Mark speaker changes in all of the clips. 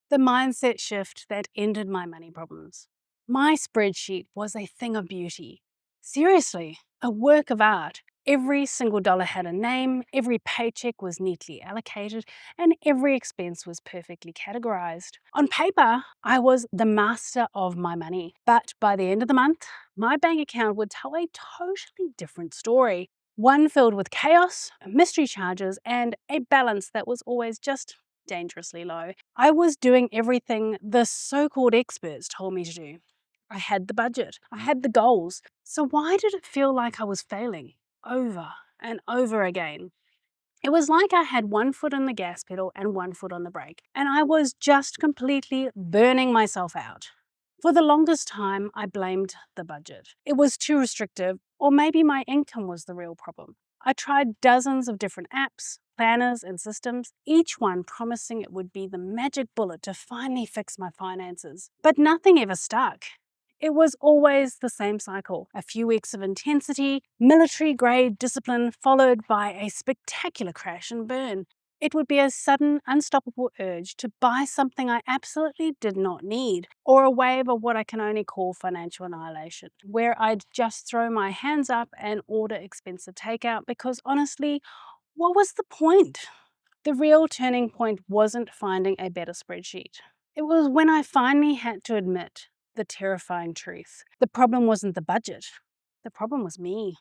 Speaker 1: The mindset shift that ended my money problems. My spreadsheet was a thing of beauty. Seriously, a work of art. Every single dollar had a name, every paycheck was neatly allocated, and every expense was perfectly categorized. On paper, I was the master of my money. But by the end of the month, my bank account would tell a totally different story. One filled with chaos, mystery charges, and a balance that was always just dangerously low. I was doing everything the so-called experts told me to do. I had the budget, I had the goals. So why did it feel like I was failing over and over again? It was like I had one foot on the gas pedal and one foot on the brake, and I was just completely burning myself out. For the longest time, I blamed the budget. It was too restrictive, or maybe my income was the real problem. I tried dozens of different apps, planners, and systems, each one promising it would be the magic bullet to finally fix my finances. But nothing ever stuck. It was always the same cycle. A few weeks of intensity, military-grade discipline, followed by a spectacular crash and burn. It would be a sudden, unstoppable urge to buy something I absolutely did not need, or a wave of what I can only call financial annihilation, where I'd just throw my hands up and order expensive takeout because honestly, what was the point? The real turning point wasn't finding a better spreadsheet. It was when I finally had to admit the terrifying truth. The problem wasn't the budget. The problem was me.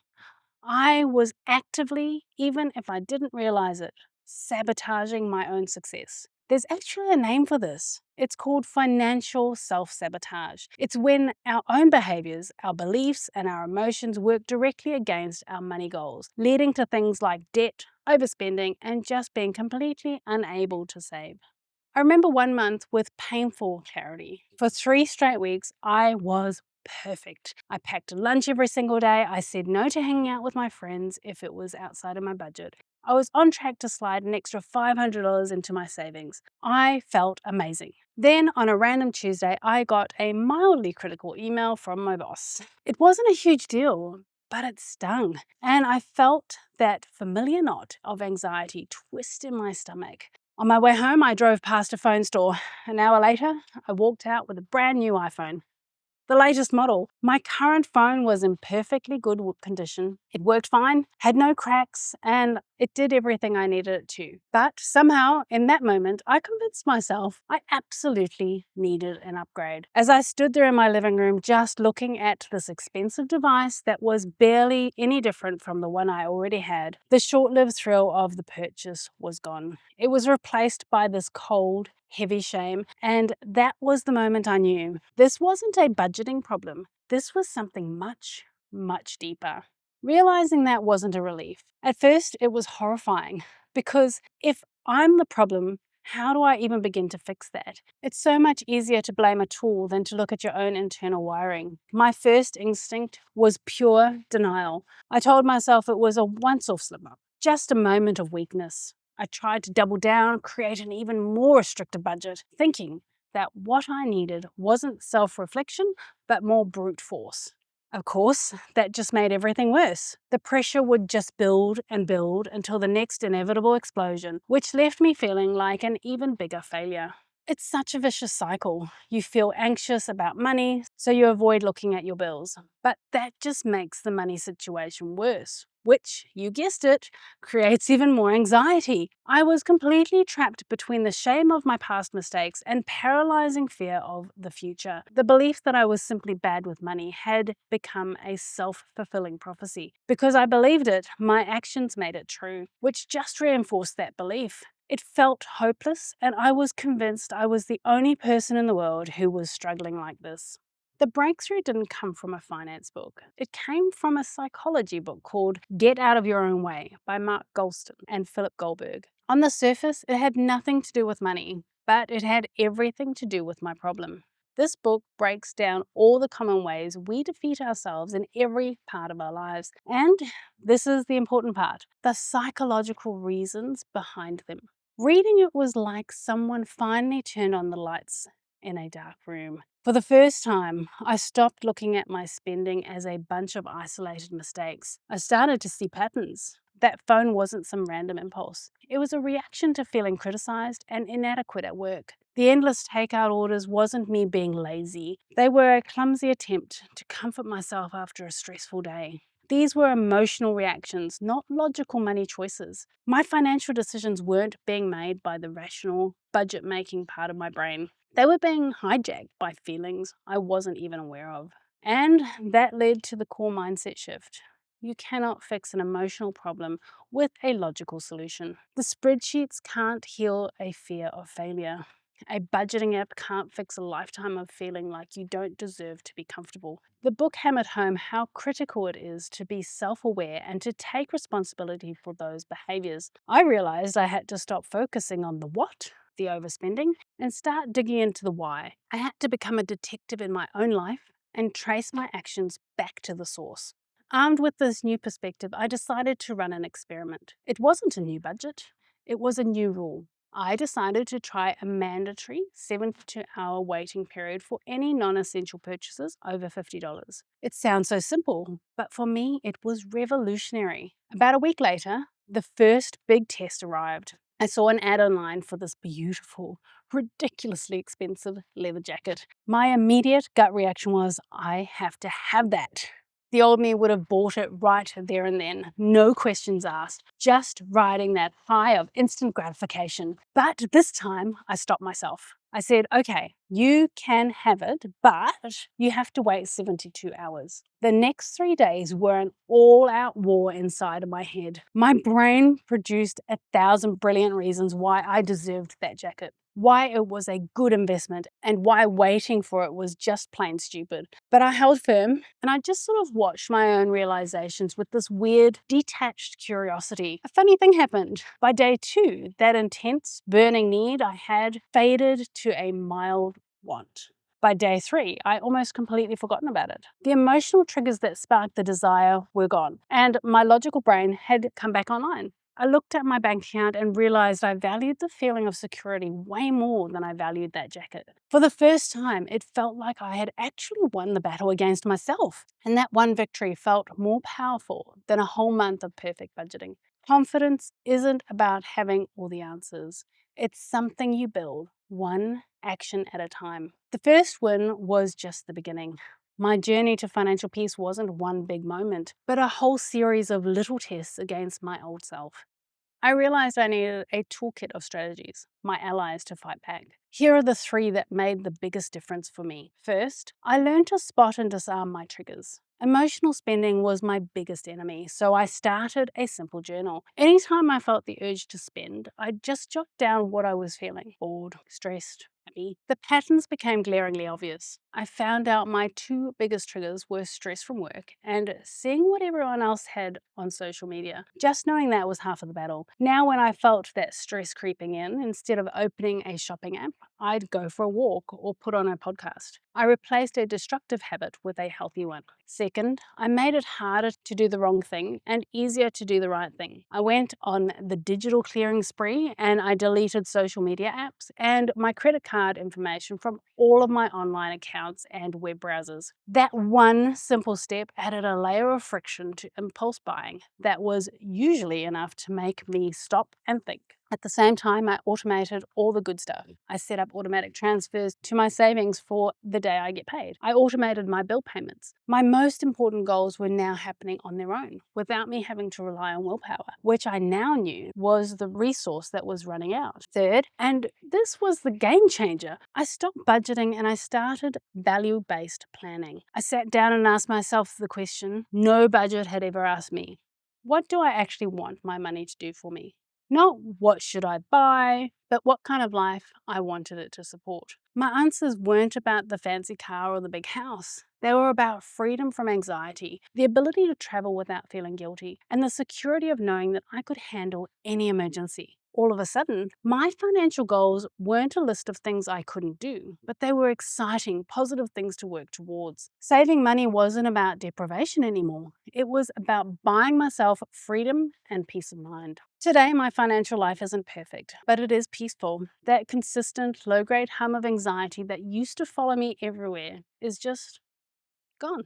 Speaker 1: I was actively, even if I didn't realize it, sabotaging my own success. There's actually a name for this. It's called financial self-sabotage. It's when our own behaviors, our beliefs, and our emotions work directly against our money goals, leading to things like debt, overspending, and just being completely unable to save. I remember one month with painful clarity. For 3 straight weeks, I was perfect. I packed a lunch every single day. I said no to hanging out with my friends if it was outside of my budget. I was on track to slide an extra $500 into my savings. I felt amazing. Then on a random Tuesday, I got a mildly critical email from my boss. It wasn't a huge deal, but it stung. And I felt that familiar knot of anxiety twist in my stomach. On my way home, I drove past a phone store. An hour later, I walked out with a brand new iPhone. The latest model. My current phone was in perfectly good condition. It worked fine, had no cracks, and it did everything I needed it to. But somehow, in that moment, I convinced myself I absolutely needed an upgrade. As I stood there in my living room just looking at this expensive device that was barely any different from the one I already had, the short-lived thrill of the purchase was gone. It was replaced by this cold, heavy shame, and that was the moment I knew this wasn't a budgeting problem. This was something much, much deeper. Realizing that wasn't a relief. At first, it was horrifying because if I'm the problem, how do I even begin to fix that? It's so much easier to blame a tool than to look at your own internal wiring. My first instinct was pure denial. I told myself it was a once-off slip-up, just a moment of weakness. I tried to double down, create an even more restrictive budget, thinking that what I needed wasn't self-reflection, but more brute force. Of course, that just made everything worse. The pressure would just build and build until the next inevitable explosion, which left me feeling like an even bigger failure. It's such a vicious cycle. You feel anxious about money, so you avoid looking at your bills. But that just makes the money situation worse, which, you guessed it, creates even more anxiety. I was completely trapped between the shame of my past mistakes and paralyzing fear of the future. The belief that I was simply bad with money had become a self-fulfilling prophecy. Because I believed it, my actions made it true, which just reinforced that belief. It felt hopeless, and I was convinced I was the only person in the world who was struggling like this. The breakthrough didn't come from a finance book. It came from a psychology book called Get Out of Your Own Way by Mark Goulston and Philip Goldberg. On the surface, it had nothing to do with money, but it had everything to do with my problem. This book breaks down all the common ways we defeat ourselves in every part of our lives. And this is the important part, the psychological reasons behind them. Reading it was like someone finally turned on the lights in a dark room. For the first time, I stopped looking at my spending as a bunch of isolated mistakes. I started to see patterns. That phone wasn't some random impulse. It was a reaction to feeling criticized and inadequate at work. The endless takeout orders wasn't me being lazy. They were a clumsy attempt to comfort myself after a stressful day. These were emotional reactions, not logical money choices. My financial decisions weren't being made by the rational, budget-making part of my brain. They were being hijacked by feelings I wasn't even aware of. And that led to the core mindset shift. You cannot fix an emotional problem with a logical solution. The spreadsheets can't heal a fear of failure. A budgeting app can't fix a lifetime of feeling like you don't deserve to be comfortable. The book hammered home how critical it is to be self-aware and to take responsibility for those behaviors. I realized I had to stop focusing on the what, the overspending, and start digging into the why. I had to become a detective in my own life and trace my actions back to the source. Armed with this new perspective, I decided to run an experiment. It wasn't a new budget, it was a new rule. I decided to try a mandatory 72-hour waiting period for any non-essential purchases over $50. It sounds so simple, but for me, it was revolutionary. About a week later, the first big test arrived. I saw an ad online for this beautiful, ridiculously expensive leather jacket. My immediate gut reaction was, I have to have that. The old me would have bought it right there and then, no questions asked, just riding that high of instant gratification. But this time, I stopped myself. I said, okay, you can have it, but you have to wait 72 hours. The next 3 days were an all-out war inside of my head. My brain produced 1,000 brilliant reasons why I deserved that jacket, why it was a good investment, and why waiting for it was just plain stupid. But I held firm, and I just sort of watched my own realizations with this weird, detached curiosity. A funny thing happened. By day 2, that intense, burning need I had faded to a mild want. By day 3, I almost completely forgotten about it. The emotional triggers that sparked the desire were gone, and my logical brain had come back online. I looked at my bank account and realized I valued the feeling of security way more than I valued that jacket. For the first time, it felt like I had actually won the battle against myself. And that one victory felt more powerful than a whole month of perfect budgeting. Confidence isn't about having all the answers. It's something you build, one action at a time. The first win was just the beginning. My journey to financial peace wasn't one big moment, but a whole series of little tests against my old self. I realized I needed a toolkit of strategies, my allies to fight back. Here are the 3 that made the biggest difference for me. First, I learned to spot and disarm my triggers. Emotional spending was my biggest enemy, so I started a simple journal. Anytime I felt the urge to spend, I'd just jot down what I was feeling: bored, stressed, happy. The patterns became glaringly obvious. I found out my 2 biggest triggers were stress from work and seeing what everyone else had on social media. Just knowing that was half of the battle. Now when I felt that stress creeping in, instead of opening a shopping app, I'd go for a walk or put on a podcast. I replaced a destructive habit with a healthy one. Second, I made it harder to do the wrong thing and easier to do the right thing. I went on the digital clearing spree and I deleted social media apps and my credit card information from all of my online accounts and web browsers. That one simple step added a layer of friction to impulse buying that was usually enough to make me stop and think. At the same time, I automated all the good stuff. I set up automatic transfers to my savings for the day I get paid. I automated my bill payments. My most important goals were now happening on their own, without me having to rely on willpower, which I now knew was the resource that was running out. Third, and this was the game changer, I stopped budgeting and I started value-based planning. I sat down and asked myself the question no budget had ever asked me: what do I actually want my money to do for me? Not what should I buy, but what kind of life I wanted it to support. My answers weren't about the fancy car or the big house. They were about freedom from anxiety, the ability to travel without feeling guilty, and the security of knowing that I could handle any emergency. All of a sudden, my financial goals weren't a list of things I couldn't do, but they were exciting, positive things to work towards. Saving money wasn't about deprivation anymore. It was about buying myself freedom and peace of mind. Today, my financial life isn't perfect, but it is peaceful. That consistent, low-grade hum of anxiety that used to follow me everywhere is just gone.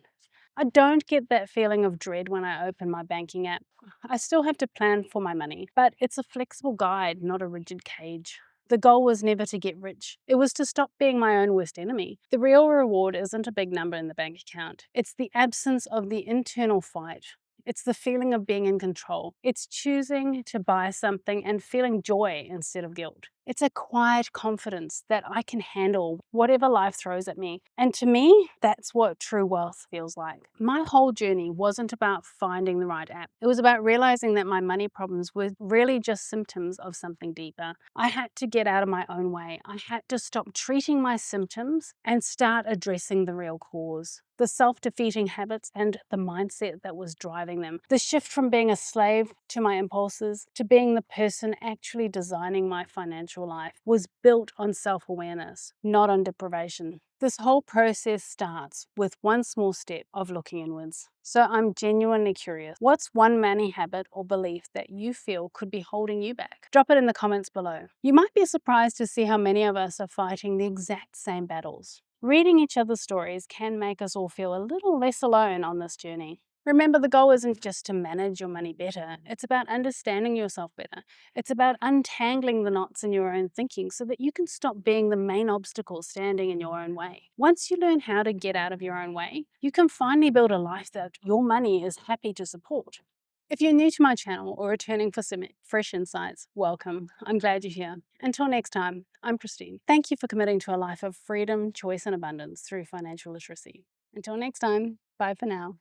Speaker 1: I don't get that feeling of dread when I open my banking app. I still have to plan for my money, but it's a flexible guide, not a rigid cage. The goal was never to get rich. It was to stop being my own worst enemy. The real reward isn't a big number in the bank account. It's the absence of the internal fight. It's the feeling of being in control. It's choosing to buy something and feeling joy instead of guilt. It's a quiet confidence that I can handle whatever life throws at me. And to me, that's what true wealth feels like. My whole journey wasn't about finding the right app. It was about realizing that my money problems were really just symptoms of something deeper. I had to get out of my own way. I had to stop treating my symptoms and start addressing the real cause. The self-defeating habits and the mindset that was driving them. The shift from being a slave to my impulses to being the person actually designing my financial life was built on self-awareness, not on deprivation. This whole process starts with one small step of looking inwards. So I'm genuinely curious, what's one money habit or belief that you feel could be holding you back? Drop it in the comments below. You might be surprised to see how many of us are fighting the exact same battles. Reading each other's stories can make us all feel a little less alone on this journey. Remember, the goal isn't just to manage your money better. It's about understanding yourself better. It's about untangling the knots in your own thinking so that you can stop being the main obstacle standing in your own way. Once you learn how to get out of your own way, you can finally build a life that your money is happy to support. If you're new to my channel or returning for some fresh insights, welcome. I'm glad you're here. Until next time, I'm Christine. Thank you for committing to a life of freedom, choice, and abundance through financial literacy. Until next time, bye for now.